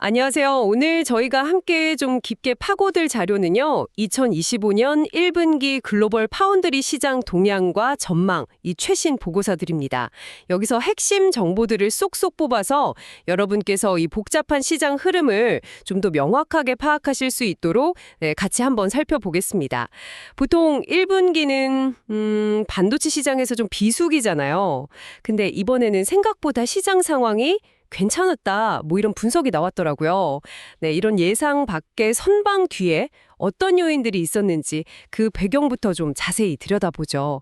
안녕하세요. 오늘 저희가 함께 좀 깊게 파고들 자료는요. 2025년 1분기 글로벌 파운드리 시장 동향과 전망, 이 최신 보고서들입니다. 여기서 핵심 정보들을 쏙쏙 뽑아서 여러분께서 이 복잡한 시장 흐름을 좀 더 명확하게 파악하실 수 있도록 같이 한번 살펴보겠습니다. 보통 1분기는 반도체 시장에서 좀 비수기잖아요. 근데 이번에는 생각보다 시장 상황이 괜찮았다. 뭐 이런 분석이 나왔더라고요. 네, 이런 예상 밖의 선방 뒤에 어떤 요인들이 있었는지 그 배경부터 좀 자세히 들여다보죠.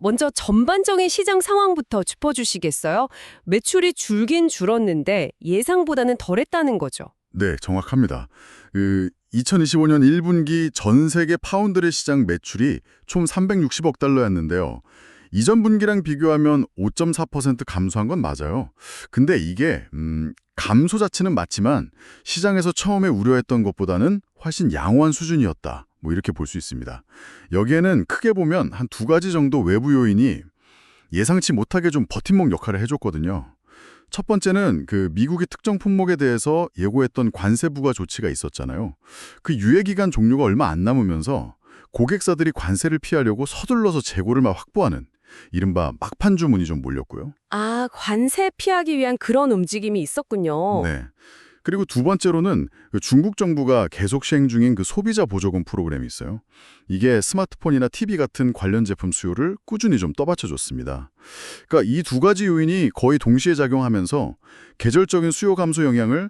먼저 전반적인 시장 상황부터 짚어주시겠어요? 매출이 줄긴 줄었는데 예상보다는 덜했다는 거죠. 네, 정확합니다. 2025년 1분기 전 세계 파운드리 시장 매출이 총 360억 달러였는데요. 이전 분기랑 비교하면 5.4% 감소한 건 맞아요. 근데 이게 감소 자체는 맞지만 시장에서 처음에 우려했던 것보다는 훨씬 양호한 수준이었다. 뭐 이렇게 볼 수 있습니다. 여기에는 크게 보면 한 두 가지 정도 외부 요인이 예상치 못하게 좀 버팀목 역할을 해줬거든요. 첫 번째는 그 미국의 특정 품목에 대해서 예고했던 관세 부과 조치가 있었잖아요. 그 유예 기간 종료가 얼마 안 남으면서 고객사들이 관세를 피하려고 서둘러서 재고를 막 확보하는 이른바 막판 주문이 좀 몰렸고요. 아, 관세 피하기 위한 그런 움직임이 있었군요. 네. 그리고 두 번째로는 그 중국 정부가 계속 시행 중인 그 소비자 보조금 프로그램이 있어요. 이게 스마트폰이나 TV 같은 관련 제품 수요를 꾸준히 좀 떠받쳐줬습니다. 그러니까 이 두 가지 요인이 거의 동시에 작용하면서 계절적인 수요 감소 영향을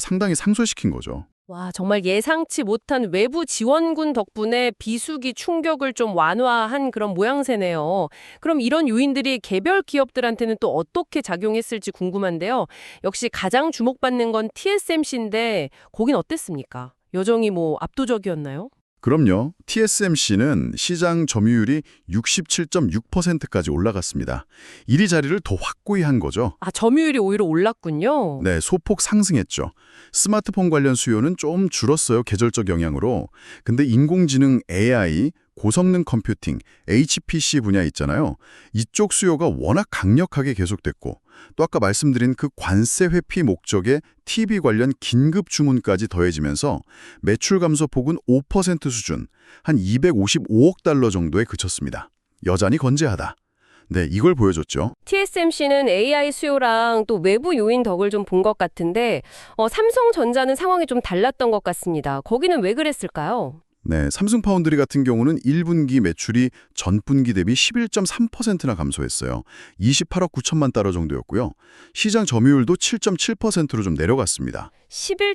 상당히 상쇄시킨 거죠. 와, 정말 예상치 못한 외부 지원군 덕분에 비수기 충격을 좀 완화한 그런 모양새네요. 그럼 이런 요인들이 개별 기업들한테는 또 어떻게 작용했을지 궁금한데요. 역시 가장 주목받는 건 TSMC인데 거긴 어땠습니까? 여전히 뭐 압도적이었나요? 그럼요. TSMC는 시장 점유율이 67.6%까지 올라갔습니다. 1위 자리를 더 확고히 한 거죠. 아, 점유율이 오히려 올랐군요. 네, 소폭 상승했죠. 스마트폰 관련 수요는 좀 줄었어요, 계절적 영향으로. 근데 인공지능 AI, 고성능 컴퓨팅, HPC 분야 있잖아요. 이쪽 수요가 워낙 강력하게 계속됐고 또 아까 말씀드린 그 관세 회피 목적의 TV 관련 긴급 주문까지 더해지면서 매출 감소 폭은 5% 수준, 한 255억 달러 정도에 그쳤습니다. 여전히 건재하다. 네, 이걸 보여줬죠. TSMC는 AI 수요랑 또 외부 요인 덕을 좀 본 것 같은데 삼성전자는 상황이 좀 달랐던 것 같습니다. 거기는 왜 그랬을까요? 네, 삼성 파운드리 같은 경우는 1분기 매출이 전분기 대비 11.3%나 감소했어요. 28억 9천만 달러 정도였고요. 시장 점유율도 7.7%로 좀 내려갔습니다.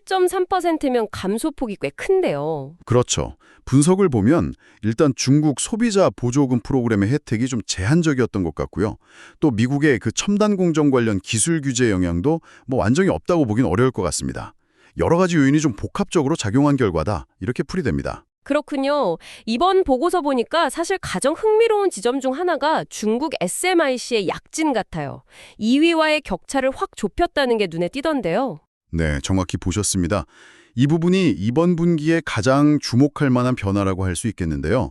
11.3%면 감소폭이 꽤 큰데요. 그렇죠. 분석을 보면 일단 중국 소비자 보조금 프로그램의 혜택이 좀 제한적이었던 것 같고요. 또 미국의 그 첨단 공정 관련 기술 규제 영향도 뭐 완전히 없다고 보긴 어려울 것 같습니다. 여러 가지 요인이 좀 복합적으로 작용한 결과다. 이렇게 풀이됩니다. 그렇군요. 이번 보고서 보니까 사실 가장 흥미로운 지점 중 하나가 중국 SMIC의 약진 같아요. 2위와의 격차를 확 좁혔다는 게 눈에 띄던데요. 네, 정확히 보셨습니다. 이 부분이 이번 분기에 가장 주목할 만한 변화라고 할 수 있겠는데요.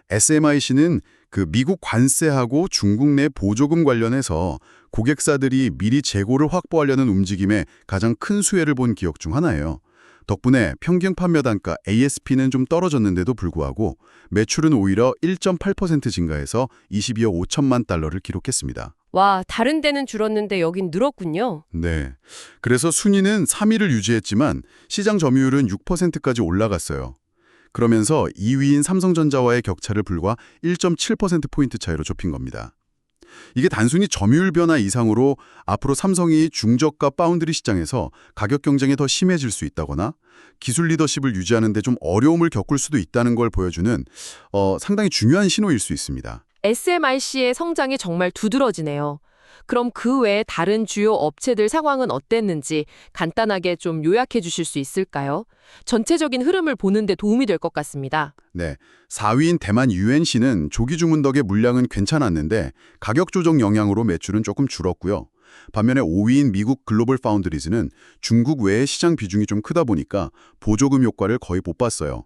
SMIC는 그 미국 관세하고 중국 내 보조금 관련해서 고객사들이 미리 재고를 확보하려는 움직임에 가장 큰 수혜를 본 기업 중 하나예요. 덕분에 평균 판매 단가 ASP는 좀 떨어졌는데도 불구하고 매출은 오히려 1.8% 증가해서 22억 5천만 달러를 기록했습니다. 와, 다른 데는 줄었는데 여긴 늘었군요. 네. 그래서 순위는 3위를 유지했지만 시장 점유율은 6%까지 올라갔어요. 그러면서 2위인 삼성전자와의 격차를 불과 1.7%포인트 차이로 좁힌 겁니다. 이게 단순히 점유율 변화 이상으로 앞으로 삼성이 중저가 파운드리 시장에서 가격 경쟁이 더 심해질 수 있다거나 기술 리더십을 유지하는 데 좀 어려움을 겪을 수도 있다는 걸 보여주는 상당히 중요한 신호일 수 있습니다. SMIC의 성장이 정말 두드러지네요. 그럼 그 외에 다른 주요 업체들 상황은 어땠는지 간단하게 좀 요약해 주실 수 있을까요? 전체적인 흐름을 보는 데 도움이 될 것 같습니다. 네, 4위인 대만 UNC는 조기 주문 덕에 물량은 괜찮았는데 가격 조정 영향으로 매출은 조금 줄었고요. 반면에 5위인 미국 글로벌 파운드리즈는 중국 외의 시장 비중이 좀 크다 보니까 보조금 효과를 거의 못 봤어요.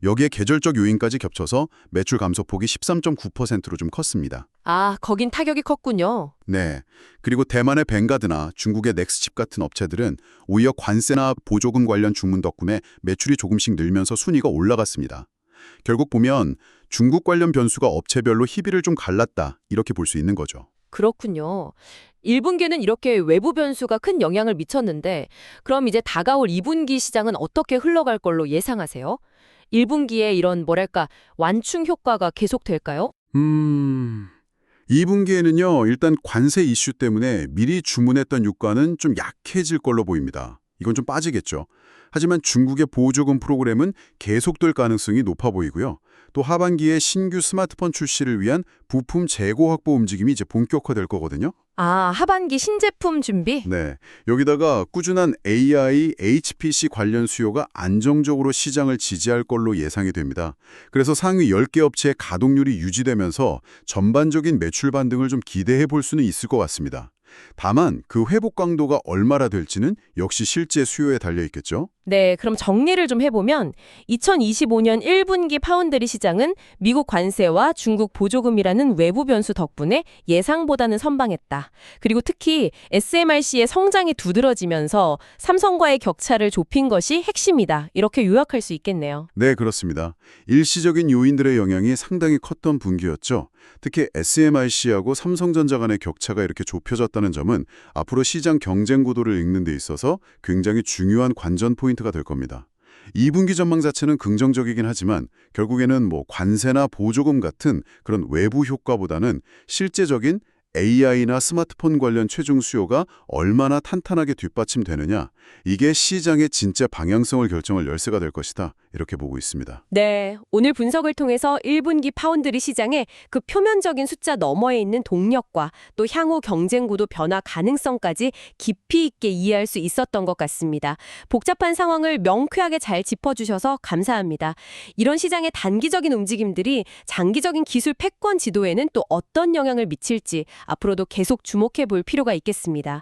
여기에 계절적 요인까지 겹쳐서 매출 감소폭이 13.9%로 좀 컸습니다. 아, 거긴 타격이 컸군요. 네. 그리고 대만의 뱅가드나 중국의 넥스칩 같은 업체들은 오히려 관세나 보조금 관련 주문 덕분에 매출이 조금씩 늘면서 순위가 올라갔습니다. 결국 보면 중국 관련 변수가 업체별로 희비를 좀 갈랐다 이렇게 볼 수 있는 거죠. 그렇군요. 1분기는 이렇게 외부 변수가 큰 영향을 미쳤는데 그럼 이제 다가올 2분기 시장은 어떻게 흘러갈 걸로 예상하세요? 1분기에 이런 뭐랄까 완충 효과가 계속될까요? 2분기에는요, 일단 관세 이슈 때문에 미리 주문했던 유가는 좀 약해질 걸로 보입니다. 이건 좀 빠지겠죠. 하지만 중국의 보조금 프로그램은 계속될 가능성이 높아 보이고요. 또 하반기에 신규 스마트폰 출시를 위한 부품 재고 확보 움직임이 이제 본격화될 거거든요. 아, 하반기 신제품 준비? 네. 여기다가 꾸준한 AI, HPC 관련 수요가 안정적으로 시장을 지지할 걸로 예상이 됩니다. 그래서 상위 10개 업체의 가동률이 유지되면서 전반적인 매출 반등을 좀 기대해 볼 수는 있을 것 같습니다. 다만 그 회복 강도가 얼마나 될지는 역시 실제 수요에 달려 있겠죠. 네, 그럼 정리를 좀 해보면 2025년 1분기 파운드리 시장은 미국 관세와 중국 보조금이라는 외부 변수 덕분에 예상보다는 선방했다. 그리고 특히 SMRC의 성장이 두드러지면서 삼성과의 격차를 좁힌 것이 핵심이다. 이렇게 요약할 수 있겠네요. 네, 그렇습니다. 일시적인 요인들의 영향이 상당히 컸던 분기였죠. 특히 SMIC하고 삼성전자 간의 격차가 이렇게 좁혀졌다는 점은 앞으로 시장 경쟁 구도를 읽는 데 있어서 굉장히 중요한 관전 포인트가 될 겁니다. 2분기 전망 자체는 긍정적이긴 하지만 결국에는 관세나 보조금 같은 그런 외부 효과보다는 실제적인 AI나 스마트폰 관련 최종 수요가 얼마나 탄탄하게 뒷받침되느냐, 이게 시장의 진짜 방향성을 결정할 열쇠가 될 것이다. 이렇게 보고 있습니다. 네, 오늘 분석을 통해서 1분기 파운드리 시장의 그 표면적인 숫자 너머에 있는 동력과 또 향후 경쟁 구도 변화 가능성까지 깊이 있게 이해할 수 있었던 것 같습니다. 복잡한 상황을 명쾌하게 잘 짚어주셔서 감사합니다. 이런 시장의 단기적인 움직임들이 장기적인 기술 패권 지도에는 또 어떤 영향을 미칠지 앞으로도 계속 주목해 볼 필요가 있겠습니다.